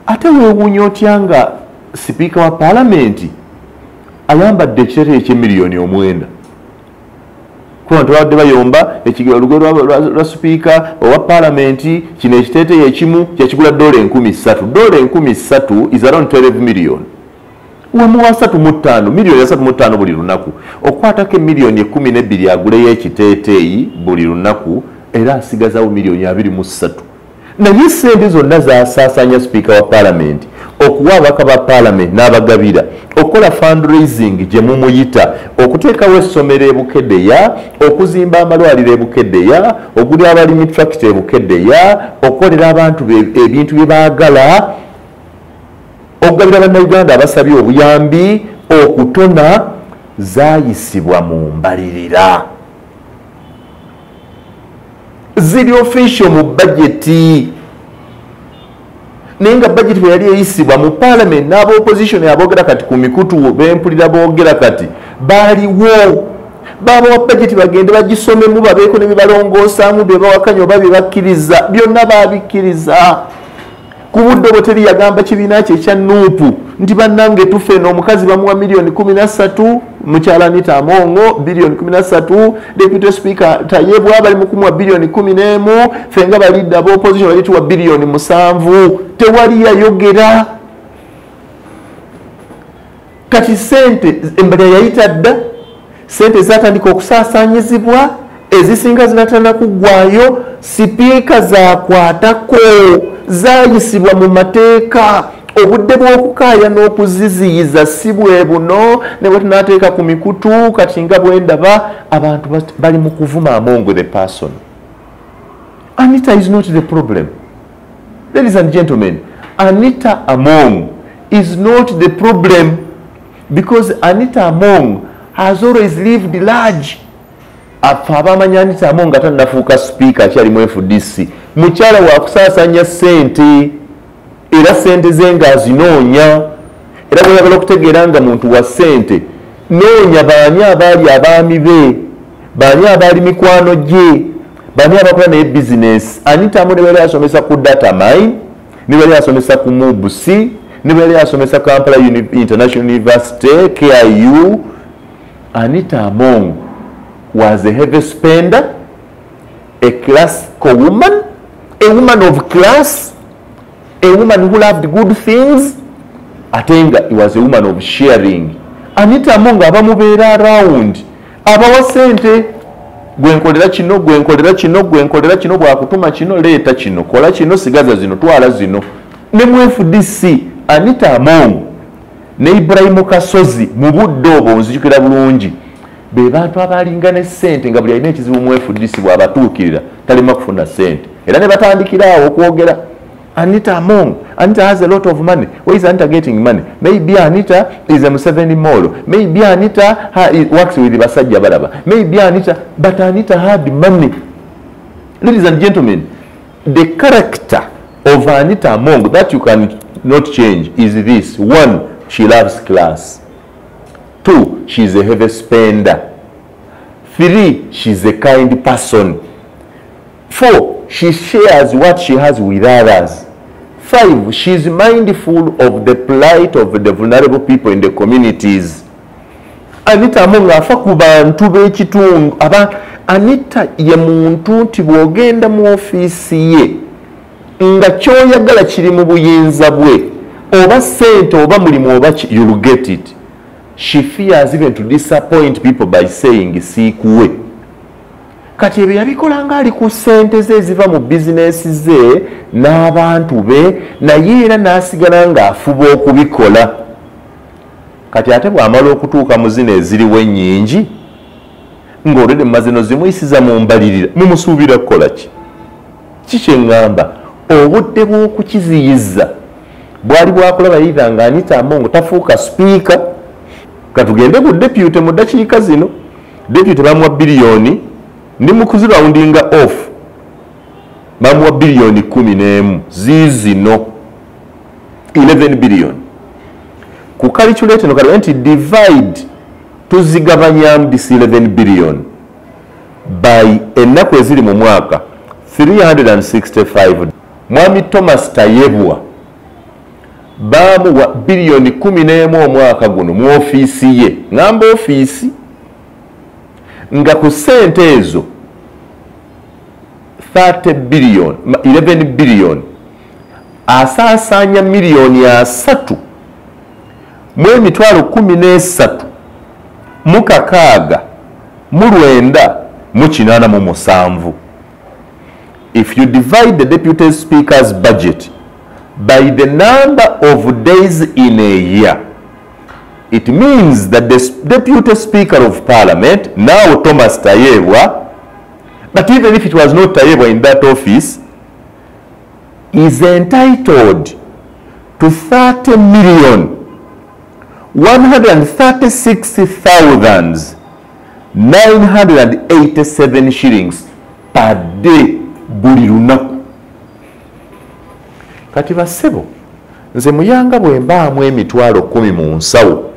ate weewuunya otya nga sipiika wa paalamenti ayambadde ekiteeteeyi ky'emiliyoni 9? Kuba ntibadde bayomba olugero lwa sipiika owa paalamenti kino ekiteeteeyi ekimu kyekigula $3,000. $3,000 is around 12 million. Wemuwa 35 miliyoni 35 buli lunaku, okwatako emiliyoni 12 aguleyo ekiteeteeyi buli lunaku, era asigazawo miliyoni 23. Naye sente zonna zasaasaanya sipiika wa paalamenti okuwa ababaka ba paalamenti n'abagabira, okukola fundraising gye mumuyita, okuteekawo essomero e Bukeddeya, okuzimba amalwaliro e Bukeddeya, okugulira abalimi tractor e Bukeddeya, okukolera abantu ebintu bye baagala, okugabira bannayuganda abasabye obuyambi, okutona, zaayisibwa mu mbalirira. Ziri official mu budgeti. Naye nga budget bwe yali eyisibwa mu parliament n'aba opposition aboogera kati ku mikutu bempulira boogera kati baaliwo, babawa budget bagende bagisomemu babeeko ne bibalongoosaamu bye bawakanya oba bye bakkiriza, byonna baabikkiriza. Ku budde obwo teri yagamba kibiina kye ekya Nuupu nti bannange tufeeno omukazi bamuwa miliyoni 13, mukyala Anita Among biliyoni 13, deputy speaker Tayebwa bali mu kumuwa biliyoni 11, fenga balidde aba opposition bali tuwa biliyoni 7. Tewali yayogera. Kati sente embalirira yayita dda, sente zatandika okusaasaanyizibwa, ezisinga zinatana kuggwayo, sipiika zakwatako, zaayisibwa mu mateeka. Obudde bw'okukaaya n'okuziziyiza si bwe buno, ne bwe tunaateeka ku mikutu kati nga bwe ndaba abantu bali mu kuvuma Among the person. Anita is not the problem. Ladies and gentlemen, Anita Among is not the problem, because Anita Among has always lived large. Afa abamanya Anita Among nga tannafuuka speaker akyali mu FDC, mukyala wa kusaasaanya ssente, era sente ze ng'azinoonya. Era bw'oyagala okutegeera nga muntu wa ssente, noonya baani abaali abaami be, baani abaali mikwano gye, baani abakola naye bizinesi. Anita Among ne bwe yali asomesa ku data mine, ne bwe yali asomesa ku MUBC, ne bwe yali asomesa Kampala International University, KIU. Anita Among was a heavy spender, a classical woman, a woman of class, a woman who loved good things. Atenga, he was a woman of sharing. Anita Among abamubeera around, abawa sente, gwenkolera kino, gwenkolera kino, gwenkolera kino, bwakutuma kino, leeta kino, kola kino, sigaza zino, twala zino. Ne mu FDC, Anita Among ne Ibrahim Kasozi mu budde obwo nzijukira bulungi, be bantu abalinga ne ssente nga buli alina ekizibu mu FDC bw'abatuukirira talema kufuna ssente, era ne batandikira awo okwogera. Anita Among, Anita has a lot of money. Where is Anita getting money? Maybe Anita is a Museveni model. Maybe Anita works with Basajja Baraba. Maybe Anita, but Anita had money. Ladies and gentlemen, the character of Anita Among that you can not change is this. 1, she loves class. 2, she is a heavy spender. 3, she's a kind person. 4, she shares what she has with others. 5, she's mindful of the plight of the vulnerable people in the communities. Anita Among afa ku bantu b'ekitundu. Anita ye muntu nti bw'ogenda mu ofiisi ye nga ky'oyagala kiri mu buyinza bwe, oba ssente oba mulimu oba you will get it. She fears even to disappoint people by saying siikuwe. Kati ebyo yabikola ng'ali ku ssente ze eziva mu bizinesi ze n'abantu be, naye era n'asigala ng'afuba okubikola. Kati ate bw'amala okutuuka mu zino eziriwo ennyingi, ng'olwedde mumaze no zimuyisiza mu mbalirira, mumusuubira kukola ki? Kikyeŋŋamba, obudde bw'okukiziyiza bwali bwakulaba yitha nga Anita Among tafuuka speaker. Katugende ku deputy mu ddakiika zino. Deputy bamuwa biliyoni, ndi mu kuzirawundinga off, bamuwa biliyoni 11 ziizino 11 billion. Ku calculate no kali nti divide tuzigabanyamu this 11 billion by ennaku eziri mu mwaka 365. Mwami Thomas Tayebwa bamuwa biliyoni 11 omwaka guno mu ofiisi ye. Ngamba ofiisi nga ku ssente ezo 30 billion 11 billion asaasaanya miliyoni 3 mu emitwalo 13 mu 6 mu 9 mu 87. If you divide the deputy speaker's budget by the number of days in a year, it means that the deputy speaker of parliament, now Thomas Tayebwa, but even if it was not Tayebwa in that office, is entitled to 30,136,987 shillings per day buli lunaku. Kati bassebo, nze Muyanga bwe mbaamu emitwalo 10 mu nsawo,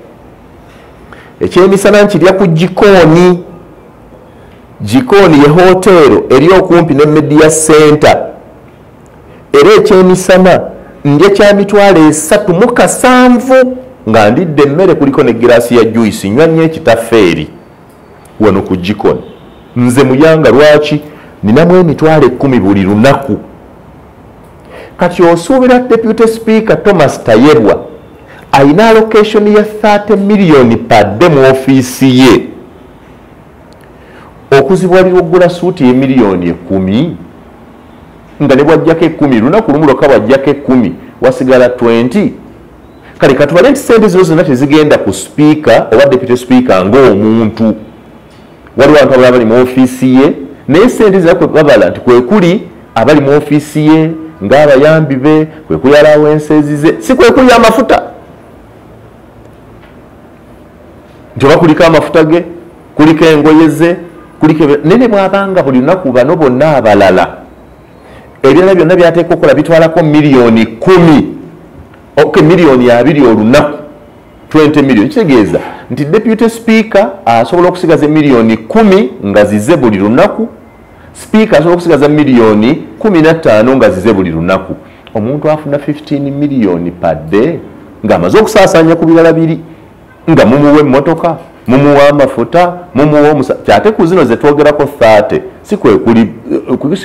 ekyemisana nkirya ku jikooni. Jikooni ye hoteero eri okumpi ne media center, era ekyemisana ndya kya mitwalo 307 nga ndidde emmere kuliko ne giraasi ya juice, nywa nnyo ekitaffeeri wano ku jikooni. Nze Muyanga lwaki ninamu emitwalo 10 buli lunaku? Kati osuubira deputy speaker Thomas Tayebwa ayina allocation ya 30 million per day mu ofiisi ye, okuzibwalira okugula suuti ye miliyoni 10 nga ne bwajjako 10 lunaku lumu lwokka bwajjako 10 wasigala 20. Kale katubale nti sente zino zonna tezigenda ku speaker oba deputy speaker ng'omuntu. Waliwo abantu abalala bali mu ofiisi ye, naye sente zirako babala nti kwe kuli abali mu ofiisi ye ng'abayambi be, kwe kuli allowances ze, si kwe kuli amafuta. Nti oba kuliko amafuta ge, kuliko engoye ze, kuliko nene bw'abanga buli lunaku bano bonna abalala ebirala byonna byateeka okukola bitwalako miliyoni 10, miliyoni 20 olunaku, 20 million. Kitegeeza nti deputy speaker asobola okusigaza miliyoni 10 nga zize buli lunaku, speaker asobola okusigaza miliyoni 15 nga zize buli lunaku. Omuntu afuna 15 million per day ng'amaze okusaasaanya ku birala biri, nga mumuwa emmotoka, mumuwa amafuta, mumuwa omusaala. Kyate ku zino ze twogerako 30 si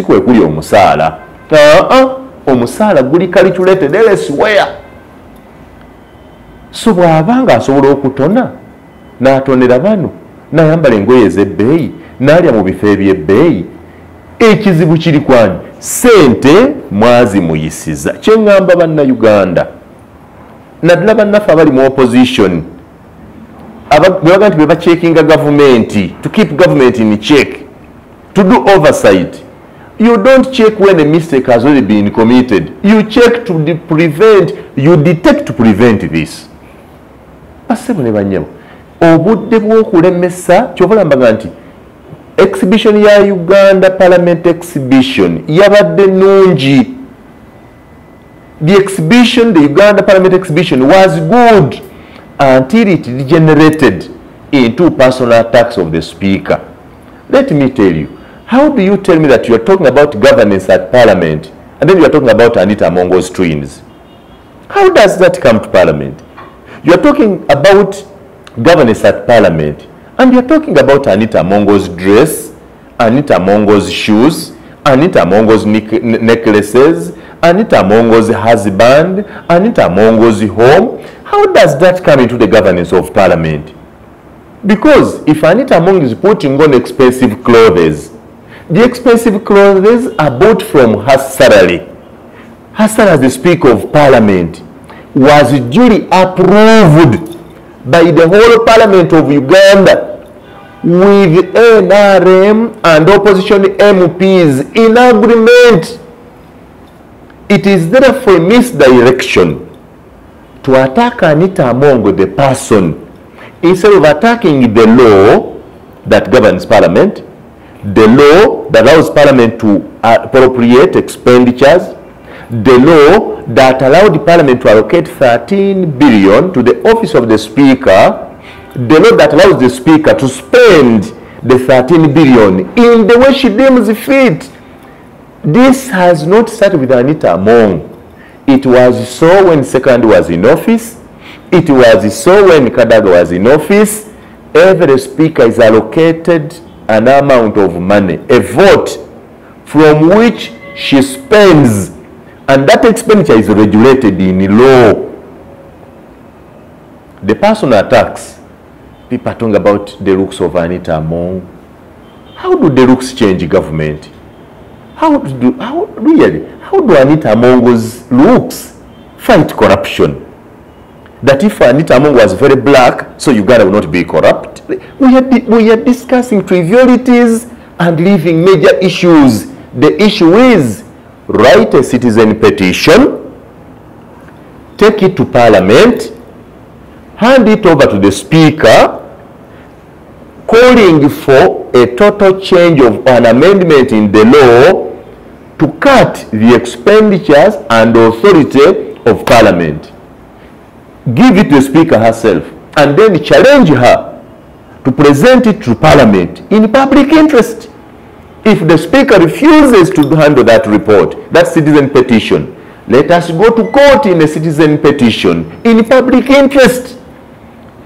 kwe kuli omusaala. Omusaala guli calculated elsewhere. So bw'abanga asobola okutona n'atonera bano, n'ayambala engoye ez'ebbeeyi, n'alya mu bifo eby'ebbeeyi, ekizibu kiri kwani? Sente mwazimuyisiza. Kyeŋŋamba bannayuganda, naddala bannaffe abali mu opposition, bwebaga nti beba checkinga gavumenti, to keep government in check, to do oversight. You don't check when a mistake has already been committed. You check to prevent, you detect to prevent this. Basebo ne banyabo, obudde bw'okulemesa kyobalamba nti exhibition ya Uganda Parliament exhibition yabadde nungi. The exhibition, the Uganda Parliament exhibition was good until it degenerated into personal attacks of the speaker. Let me tell you, how do you tell me that you are talking about governance at Parliament and then you are talking about Anita Amongo's twins? How does that come to Parliament? You are talking about governance at Parliament and you are talking about Anita Amongo's dress, Anita Amongo's shoes, Anita Amongo's necklaces, Anita Amongo's husband, Anita Amongo's home. How does that come into the governance of Parliament? Because if Anita Among is putting on expensive clothes, the expensive clothes are bought from her salary. Her salary as the Speaker of Parliament was duly approved by the whole Parliament of Uganda with NRM and opposition MPs in agreement. It is therefore a misdirection to attack Anita Among, the person, instead of attacking the law that governs Parliament, the law that allows Parliament to appropriate expenditures, the law that allowed Parliament to allocate 13 billion to the office of the Speaker, the law that allows the Speaker to spend the 13 billion in the way she deems fit. This has not started with Anita Among. It was so when Second was in office. It was so when Kadaga was in office. Every Speaker is allocated an amount of money, a vote, from which she spends, and that expenditure is regulated in law. The personal attacks, people are talking about the looks of Anita Among. How do the looks change government? How do Anita Among's looks fight corruption? That if Anita Among was very black, so Uganda will not be corrupt. We are discussing trivialities and leaving major issues. The issue is write a citizen petition, take it to Parliament, hand it over to the Speaker, calling for a total change of an amendment in the law to cut the expenditures and authority of Parliament. Give it to the Speaker herself and then challenge her to present it to Parliament in public interest. If the Speaker refuses to handle that report, that citizen petition, let us go to court in a citizen petition in public interest.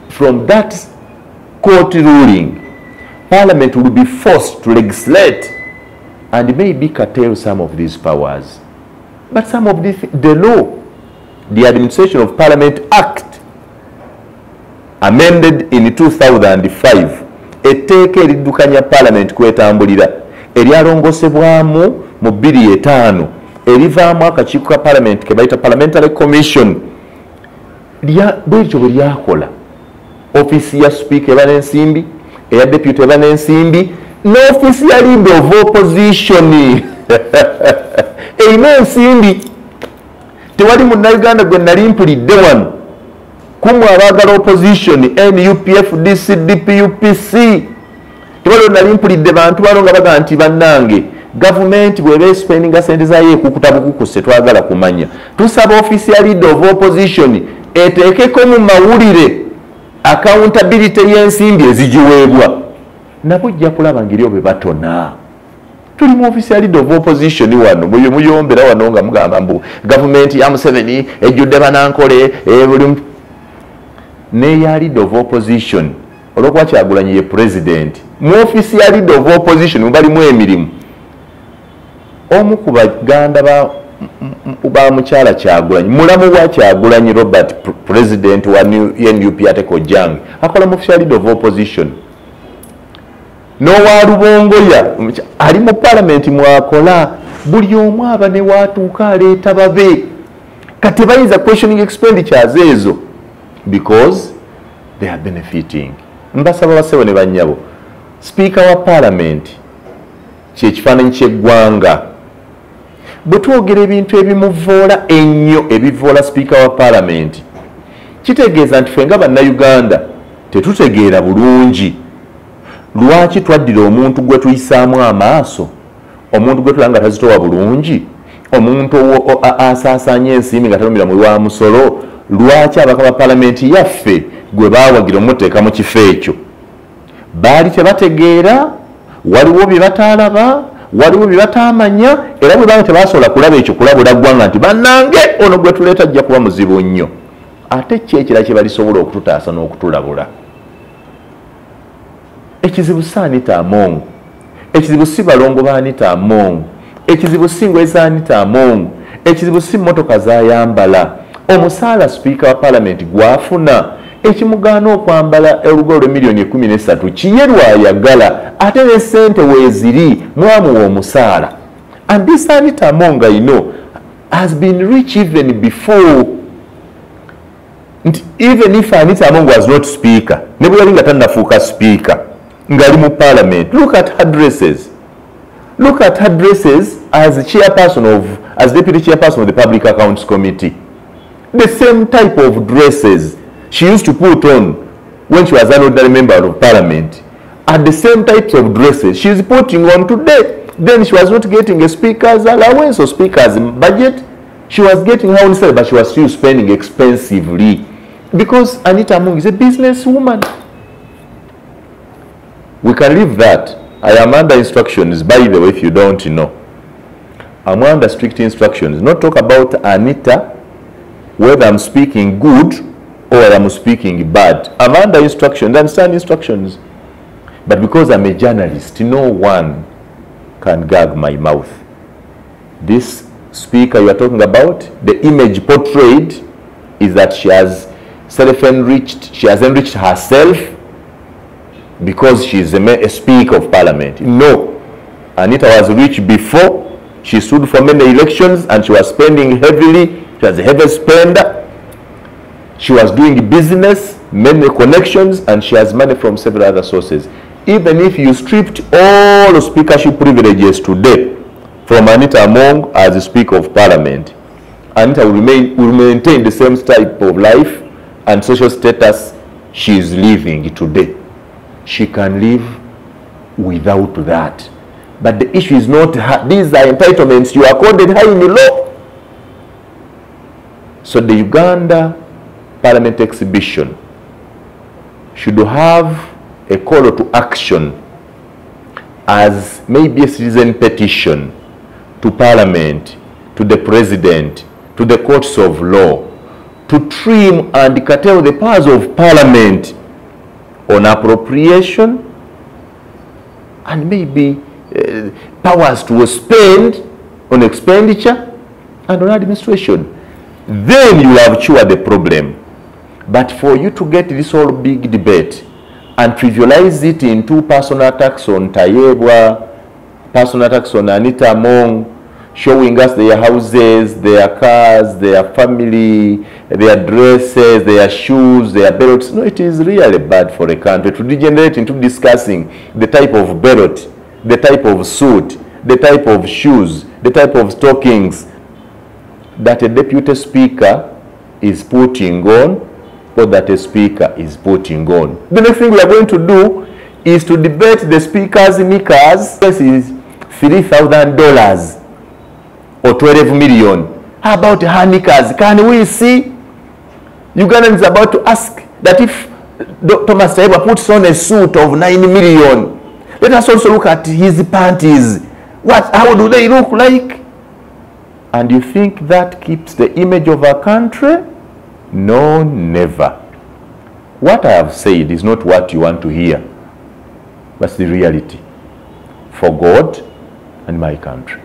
From that court ruling, Parliament will be forced to legislate and maybe curtail some of these powers. But some of the law, the Administration of Parliament Act, amended in 2005, etteeka eriddukanya Parliament kwetambulira eryalongosebwamu mu 2005 erivaamu akakiiko ka Parliament ke bayita Parliamentary Commission bwekyo bwe lyakola. Office ya Speaker eba n'ensimbi, eya Deputy eba n'ensimbi, n'office ya Leader of Opposition erina ensimbi. Tewali munnayuganda gwe nali mpulidde wano kumwe abaagala opposition NUPF, DCDP, UPC. Tewali nali mpulidde bantu bano nga baga nti bannange gavumenti bw'eba spendinga sente zayo ekukuta bukukuse twagala kumanya. Tusaba office ya Leader of Opposition eteekeko mu mawulire accountability y'ensimbi ezigiweebwa. Nabo ojja kulaba ngeri bwe batona. Tuli mu office ya Leader of Opposition wano muyombera wano nga mugamba mbu gavumenti ya Museveni ejjudde banankole buli neya Leader of Opposition olwokuba Kyagulanyi ye president. Mu office ya Leader of Opposition balimu emirimu. Omu ku baganda ba mukyala Kyagulanyi, mulamu wa Kyagulanyi Robert, president wa NUP ate Kojjange, akola mu office ya Leader of Opposition. Nowa Lubongoya ali mu Parliament mwakola, buli omu aba ne watuuka aleeta babe. Kati bayinza questioning expenditures ezo because they are benefiting. Mbasaba basewo ne bannyabo, Speaker wa Parliament kyekifaananyi ky'eggwanga. Bwe twogera ebintu ebimuvoola ennyo ebivoola Speaker wa Parliament, kitegeeza nti ffe nga bannayuganda tetutegeera bulungi lwaki twaddira omuntu gwe tuyisaamu amaaso, omuntu gwe tulanga tazitowa bulungi, omuntu asaasaanya ensimbi nga talumira mu wa musolo, lwaki abaka ba Parliament yaffe gwe baawagira omuteeka mu kifo ekyo baali tebategeera, waliwo bye batalaba, waliwo bye batamanya, era bwe baba tebasobola kulaba ekyo kulabula ggwanga nti bannange ono gwe tuleeta ajja kuba muzibu nnyo. Ate ki ekirala kye balisobola okututaasa n'okutulabula? Ekizibu si Anita Among, ekizibu si balongo ba Anita Among, ekizibu si ngoye za Anita Among, ekizibu si mmotoka z'ayambala. Omusaala Speaker wa Parliament gw'afuna ekimugaana okwambala olugoye lw'emiliyoni 13 kiye lw'ayagala, ate ne ssente weeziri mwamuwa omusaala. And this Anita Among, I know, has been rich even before. Even if Anita Among was not Speaker, ne bwe yali nga tannafuuka Speaker, ngali mu Parliament, look at her dresses. Look at her dresses as Deputy Chairperson of the Public Accounts Committee. The same type of dresses she used to put on when she was an ordinary member of Parliament are the same types of dresses she's putting on today. Then she was not getting a speaker's allowance or speaker's budget. She was getting her own salary, but she was still spending expensively because Anita Among is a businesswoman. We can leave that. I am under instructions, by the way, if you don't know. I'm under strict instructions. Not talk about Anita, whether I'm speaking good or I'm speaking bad. I'm under instructions, understand instructions. But because I'm a journalist, no one can gag my mouth. This speaker you are talking about, the image portrayed is that she has self-enriched, she has enriched herself because she is a Speaker of Parliament. No. Anita was rich before. She stood for many elections and she was spending heavily. She was a heavy spender. She was doing business, many connections, and she has money from several other sources. Even if you stripped all speakership privileges today from Anita Among as a Speaker of Parliament, Anita will maintain the same type of life and social status she is living today. She can live without that. But the issue is not her. These are entitlements you are accorded high in the law. So the Uganda Parliament exhibition should have a call to action as maybe a citizen petition to Parliament, to the President, to the courts of law, to trim and curtail the powers of Parliament on appropriation and maybe powers to spend on expenditure and on administration. Then you have cured the problem. But for you to get this whole big debate and trivialize it into personal attacks on Tayebwa, personal attacks on Anita Among, showing us their houses, their cars, their family, their dresses, their shoes, their belts. No, it is really bad for a country to degenerate into discussing the type of belt, the type of suit, the type of shoes, the type of stockings that a deputy speaker is putting on or that a speaker is putting on. The next thing we are going to do is to debate the speaker's knickers. This is $3,000 or 12 million. How about her knickers? Can we see? Uganda is about to ask that if Thomas Tayebwa puts on a suit of 9 million, let us also look at his panties. How do they look like? And you think that keeps the image of our country? No, never. What I have said is not what you want to hear, but the reality for God and my country.